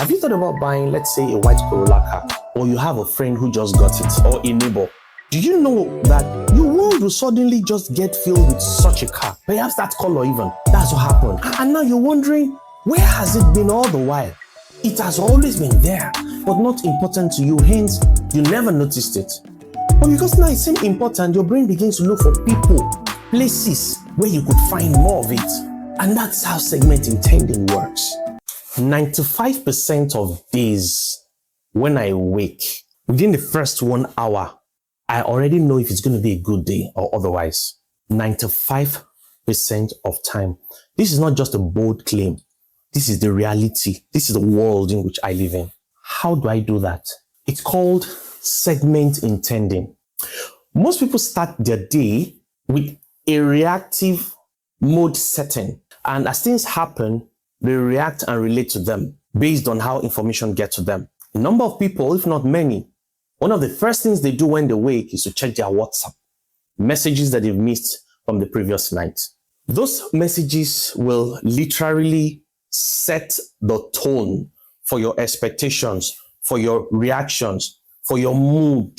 Have you thought about buying, let's say, a white Corolla car, or you have a friend who just got it, or a neighbor? Do you know that your world will suddenly just get filled with such a car? Perhaps that color even. That's what happened. And now you're wondering, where has it been all the while? It has always been there, but not important to you, hence you never noticed it. But because now it seems important, your brain begins to look for people, places where you could find more of it. And that's how segment intending works. 95% of days when I wake, within the first 1 hour, I already know if it's going to be a good day or otherwise. 95% of time. This is not just a bold claim. This is the reality. This is the world in which I live in. How do I do that? It's called segment intending. Most people start their day with a reactive mode setting. And as things happen, they react and relate to them based on how information gets to them. A number of people, if not many, one of the first things they do when they wake is to check their WhatsApp, messages that they've missed from the previous night. Those messages will literally set the tone for your expectations, for your reactions, for your mood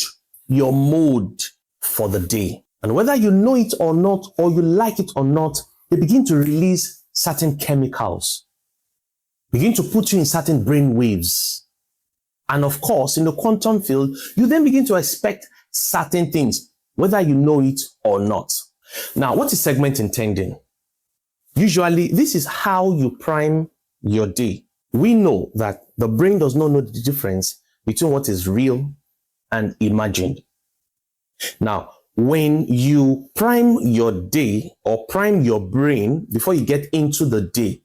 for the day. And whether you know it or not, or you like it or not, they begin to release certain chemicals, begin to put you in certain brain waves. And of course, in the quantum field, you then begin to expect certain things, whether you know it or not. Now, what is segment intending? Usually, this is how you prime your day. We know that the brain does not know the difference between what is real and imagined. Now, when you prime your day or prime your brain before you get into the day,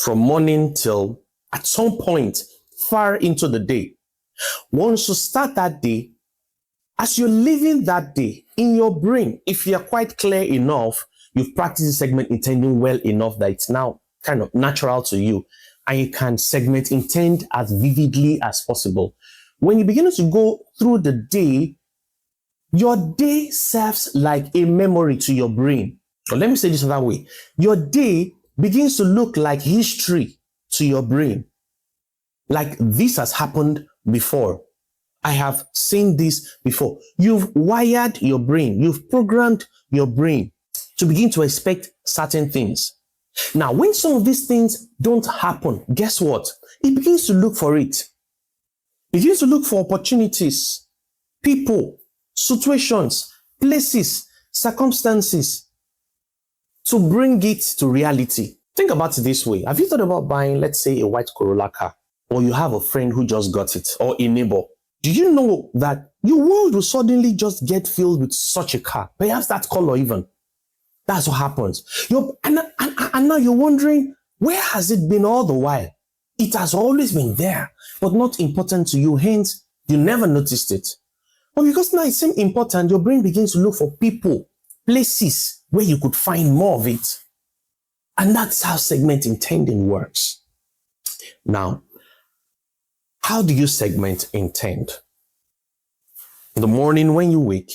from morning till at some point far into the day, once you start that day, as you're living that day in your brain, if you're quite clear enough, you've practiced the segment intending well enough that it's now kind of natural to you, and you can segment intend as vividly as possible. When you begin to go through the day, your day serves like a memory to your brain. Or let me say this another way. Your day begins to look like history to your brain. Like this has happened before. I have seen this before. You've wired your brain. You've programmed your brain to begin to expect certain things. Now, when some of these things don't happen, guess what? It begins to look for it. It begins to look for opportunities, people, situations, places, circumstances to bring it to reality. Think about it this way. Have you thought about buying, let's say, a white Corolla car, or you have a friend who just got it, or a neighbor? Do you know that your world will suddenly just get filled with such a car? Perhaps that color even. That's what happens. And now you're wondering, where has it been all the while? It has always been there, but not important to you, hence you never noticed it. But because now it seems important, your brain begins to look for people, places where you could find more of it. And that's how segment intending works. Now, how do you segment intend? In the morning when you wake,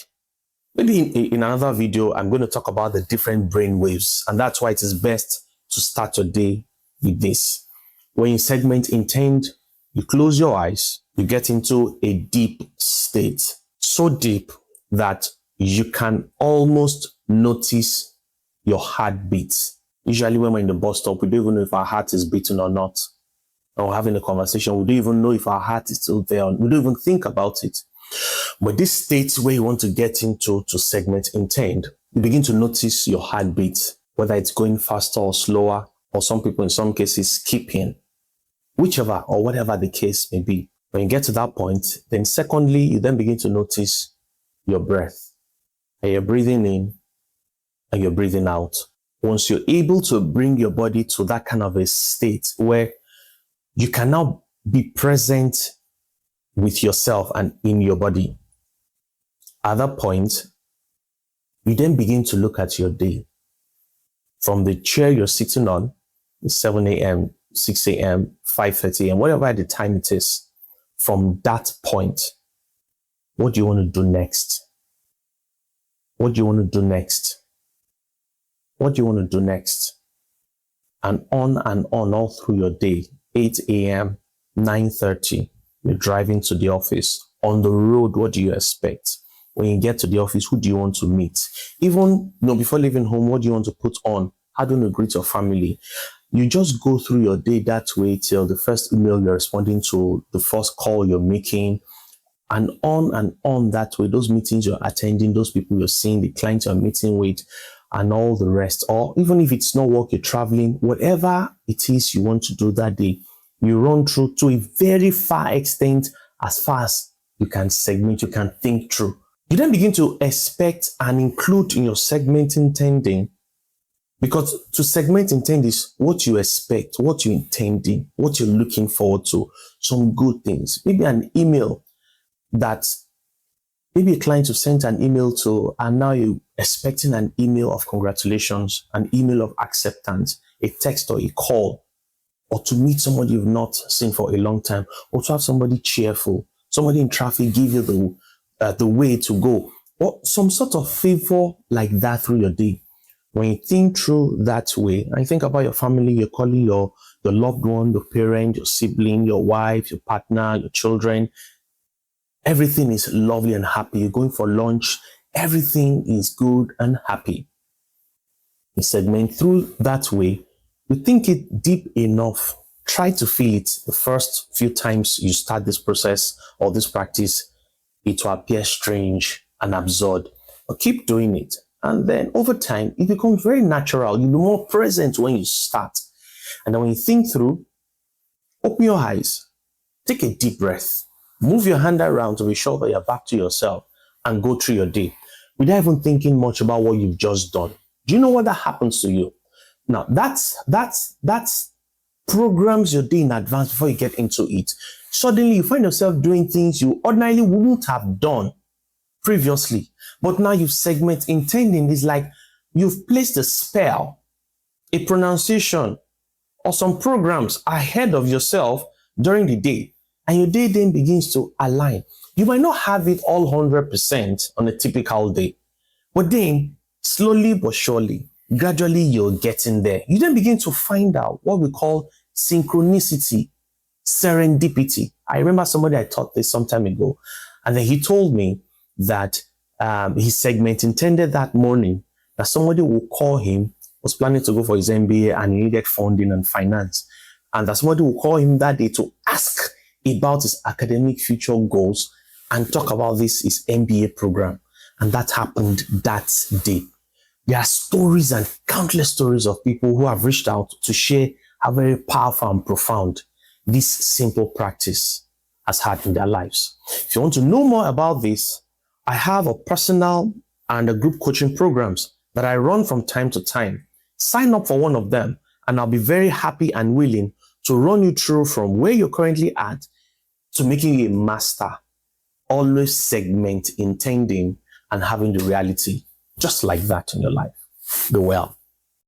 maybe in another video, I'm going to talk about the different brain waves. And that's why it is best to start your day with this. When you segment intend, you close your eyes, you get into a deep state. So deep that you can almost notice your heartbeat. Usually when we're in the bus stop, we don't even know if our heart is beating or not. Or we're having a conversation, we don't even know if our heart is still there. We don't even think about it. But this state where you want to get into to segment intend, you begin to notice your heartbeat, whether it's going faster or slower, or some people in some cases skipping, whichever or whatever the case may be. When you get to that point, then secondly, you then begin to notice your breath. And you're breathing in and you're breathing out. Once you're able to bring your body to that kind of a state where you can now be present with yourself and in your body, at that point, you then begin to look at your day. From the chair you're sitting on, 7 a.m., 6 a.m., 5:30 a.m., whatever the time it is, from that point, what do you want to do next? What do you want to do next? What do you want to do next? And on all through your day, 8 a.m., 9:30, you're driving to the office. On the road, what do you expect? When you get to the office, who do you want to meet? Even before leaving home, what do you want to put on? How do you greet your family? You just go through your day that way till the first email you're responding to, the first call you're making, and on that way. Those meetings you're attending, those people you're seeing, the clients you're meeting with, and all the rest. Or even if it's not work, you're traveling, whatever it is you want to do that day, you run through to a very far extent, as far as you can segment, you can think through. You then begin to expect and include in your segment intending, because to segment intend is what you expect, what you're intending, what you're looking forward to, some good things. Maybe an email that maybe a client you sent an email to, and now you're expecting an email of congratulations, an email of acceptance, a text or a call, or to meet somebody you've not seen for a long time, or to have somebody cheerful, somebody in traffic give you the way to go, or some sort of favor like that through your day. When you think through that way, and you think about your family, your colleague, your loved one, your parent, your sibling, your wife, your partner, your children, everything is lovely and happy. You're going for lunch, everything is good and happy. You segment through that way. You think it deep enough. Try to feel it the first few times you start this process or this practice. It will appear strange and absurd, but keep doing it. And then over time, it becomes very natural. You'll be more present when you start. And then when you think through, open your eyes, take a deep breath, move your hand around to be sure that you're back to yourself, and go through your day without even thinking much about what you've just done. Do you know what that happens to you? Now, that's programs your day in advance before you get into it. Suddenly, you find yourself doing things you ordinarily wouldn't have done previously. But now you've segment intending. Is like you've placed a spell, a pronunciation, or some programs ahead of yourself during the day. And your day then begins to align. You might not have it all 100% on a typical day. But then, slowly but surely, gradually you're getting there. You then begin to find out what we call synchronicity, serendipity. I remember somebody I taught this some time ago, and then he told me that his segment intended that morning that somebody will call him, was planning to go for his MBA and he needed funding and finance. And that somebody will call him that day to ask about his academic future goals and talk about his MBA program. And that happened that day. There are stories and countless stories of people who have reached out to share how very powerful and profound this simple practice has had in their lives. If you want to know more about this, I have a personal and a group coaching programs that I run from time to time. Sign up for one of them, and I'll be very happy and willing to run you through from where you're currently at to making you a master. Always segment intending and having the reality just like that in your life. Be well.